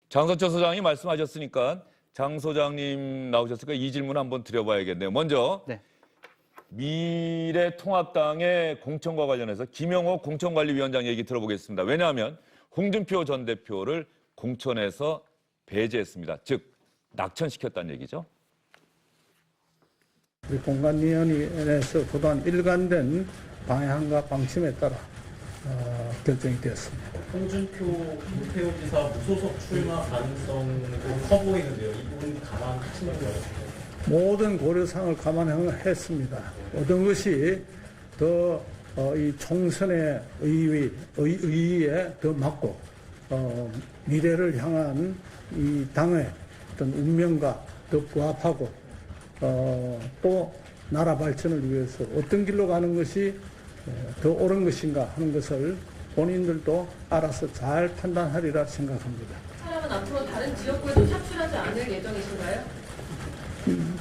장서철 소장이 말씀하셨으니까 장 소장님 나오셨으니까 이 질문 한번 드려봐야겠네요. 먼저 네. 미래통합당의 공천과 관련해서 김영호 공천관리위원장 얘기 들어보겠습니다. 왜냐하면 홍준표 전 대표를 공천에서 배제했습니다. 즉 낙천시켰다는 얘기죠. 우리 공관위원회에서 그동안 일관된 방향과 방침에 따라 결정이 되었습니다. 홍준표, 김태호 지사 무소속 출마 가능성도 커 보이는데요. 이 부분 감안하시는 거예요? 모든 고려사항을 감안했습니다. 어떤 것이 더 이 총선의 의의에 더 맞고 미래를 향한 이 당의 어떤 운명과 더 부합하고 또 나라 발전을 위해서 어떤 길로 가는 것이 더 옳은 것인가 하는 것을 본인들도 알아서 잘 판단하리라 생각합니다. 사람은 앞으로 다른 지역구에도 착출하지 않을 예정이신가요?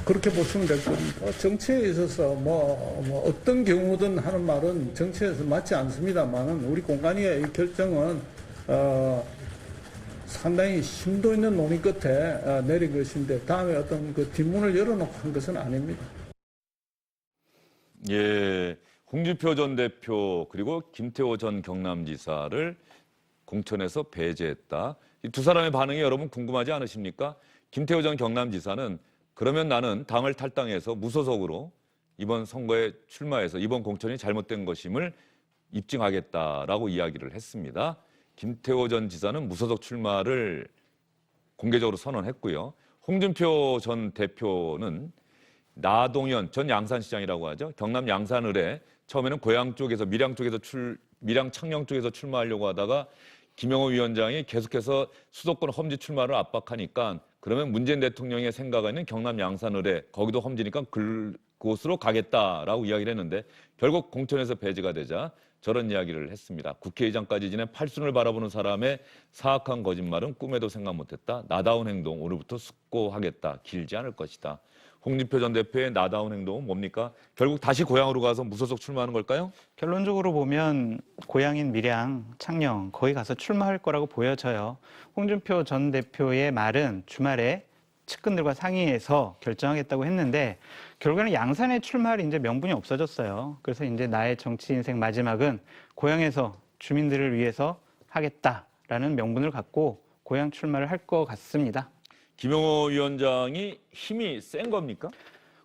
그렇게 보시면 될 겁니다. 정치에 있어서 뭐 어떤 경우든 하는 말은 정치에서 맞지 않습니다만은 우리 공관위의 이 결정은 상당히 심도 있는 논의 끝에 내린 것인데 다음에 어떤 그 뒷문을 열어놓고 한 것은 아닙니다. 예, 홍준표 전 대표 그리고 김태호 전 경남지사를 공천에서 배제했다. 이 두 사람의 반응이 여러분 궁금하지 않으십니까? 김태호 전 경남지사는 그러면 나는 당을 탈당해서 무소속으로 이번 선거에 출마해서 이번 공천이 잘못된 것임을 입증하겠다라고 이야기를 했습니다. 김태호 전 지사는 무소속 출마를 공개적으로 선언했고요. 홍준표 전 대표는 나동현 전 양산시장이라고 하죠. 경남 양산을에 처음에는 고향 쪽에서 밀양 창녕 쪽에서 출마하려고 하다가 김영호 위원장이 계속해서 수도권 험지 출마를 압박하니까 그러면 문재인 대통령의 생각에 있는 경남 양산을에 거기도 험지니까 그곳으로 가겠다라고 이야기를 했는데 결국 공천에서 배제가 되자 저런 이야기를 했습니다. 국회의장까지 지낸 팔순을 바라보는 사람의 사악한 거짓말은 꿈에도 생각 못했다. 나다운 행동 오늘부터 숙고하겠다. 길지 않을 것이다. 홍준표 전 대표의 나다운 행동은 뭡니까? 결국 다시 고향으로 가서 무소속 출마하는 걸까요? 결론적으로 보면 고향인 밀양, 창녕 거기 가서 출마할 거라고 보여져요. 홍준표 전 대표의 말은 주말에 측근들과 상의해서 결정하겠다고 했는데 결국에는 양산에 출마할 이제 명분이 없어졌어요. 그래서 이제 나의 정치 인생 마지막은 고향에서 주민들을 위해서 하겠다라는 명분을 갖고 고향 출마를 할 것 같습니다. 김영호 위원장이 힘이 센 겁니까?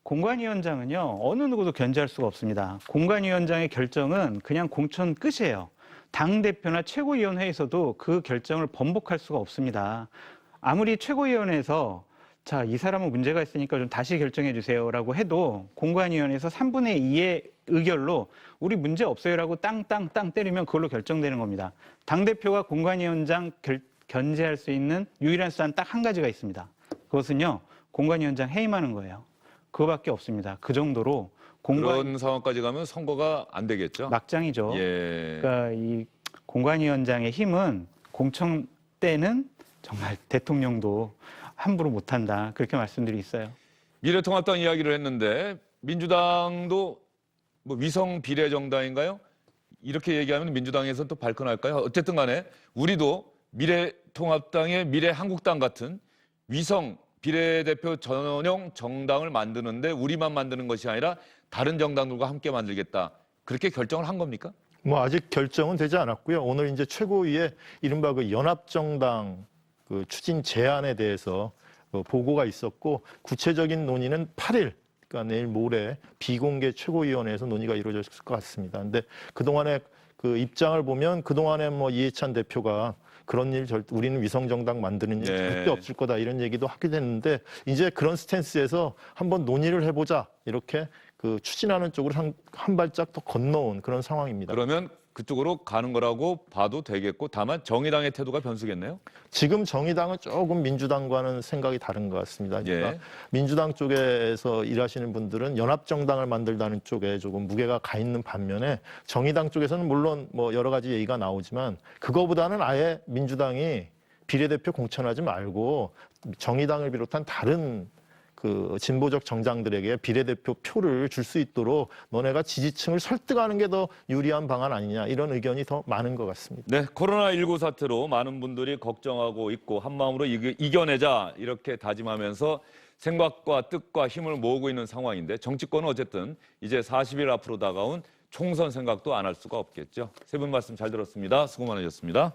공관위원장은요, 어느 누구도 견제할 수가 없습니다. 공관위원장의 결정은 그냥 공천 끝이에요. 당대표나 최고위원회에서도 그 결정을 번복할 수가 없습니다. 아무리 최고위원회에서 자, 이 사람은 문제가 있으니까 좀 다시 결정해 주세요라고 해도 공관위원회에서 3분의 2의 의결로 우리 문제 없어요라고 땅땅땅 때리면 그걸로 결정되는 겁니다. 당대표가 공관위원장 견제할 수 있는 유일한 수단 딱 한 가지가 있습니다. 그것은요, 공관위원장 해임하는 거예요. 그거밖에 없습니다. 그 정도로 그런 상황까지 가면 선거가 안 되겠죠? 막장이죠. 예. 그러니까 이 공관위원장의 힘은 공천 때는 정말 대통령도 함부로 못한다. 그렇게 말씀드리고 있어요. 미래통합당 이야기를 했는데 민주당도 뭐 위성 비례정당인가요? 이렇게 얘기하면 민주당에서는 또 발끈할까요? 어쨌든 간에 우리도 미래통합당의 미래한국당 같은 위성 비례대표 전용 정당을 만드는데 우리만 만드는 것이 아니라 다른 정당들과 함께 만들겠다. 그렇게 결정을 한 겁니까? 뭐 아직 결정은 되지 않았고요. 오늘 이제 최고위에 이른바 그 연합정당 그 추진 제안에 대해서 보고가 있었고 구체적인 논의는 8일, 그러니까 내일 모레 비공개 최고위원회에서 논의가 이루어졌을 것 같습니다. 근데 그동안의 그 입장을 보면 그동안에 뭐 이해찬 대표가 그런 일 우리는 위성정당 만드는 일 절대 없을 거다 이런 얘기도 하게 됐는데 이제 그런 스탠스에서 한번 논의를 해보자 이렇게 그 추진하는 쪽으로 한 발짝 더 건너온 그런 상황입니다. 그러면 그쪽으로 가는 거라고 봐도 되겠고 다만 정의당의 태도가 변수겠네요? 지금 정의당은 조금 민주당과는 생각이 다른 것 같습니다. 그러니까 예. 민주당 쪽에서 일하시는 분들은 연합정당을 만들다는 쪽에 조금 무게가 가 있는 반면에 정의당 쪽에서는 물론 뭐 여러 가지 얘기가 나오지만 그거보다는 아예 민주당이 비례대표 공천하지 말고 정의당을 비롯한 다른 그 진보적 정당들에게 비례대표 표를 줄 수 있도록 너네가 지지층을 설득하는 게 더 유리한 방안 아니냐 이런 의견이 더 많은 것 같습니다. 네, 코로나19 사태로 많은 분들이 걱정하고 있고 한마음으로 이겨내자 이렇게 다짐하면서 생각과 뜻과 힘을 모으고 있는 상황인데 정치권은 어쨌든 이제 40일 앞으로 다가온 총선 생각도 안 할 수가 없겠죠. 세 분 말씀 잘 들었습니다. 수고 많으셨습니다.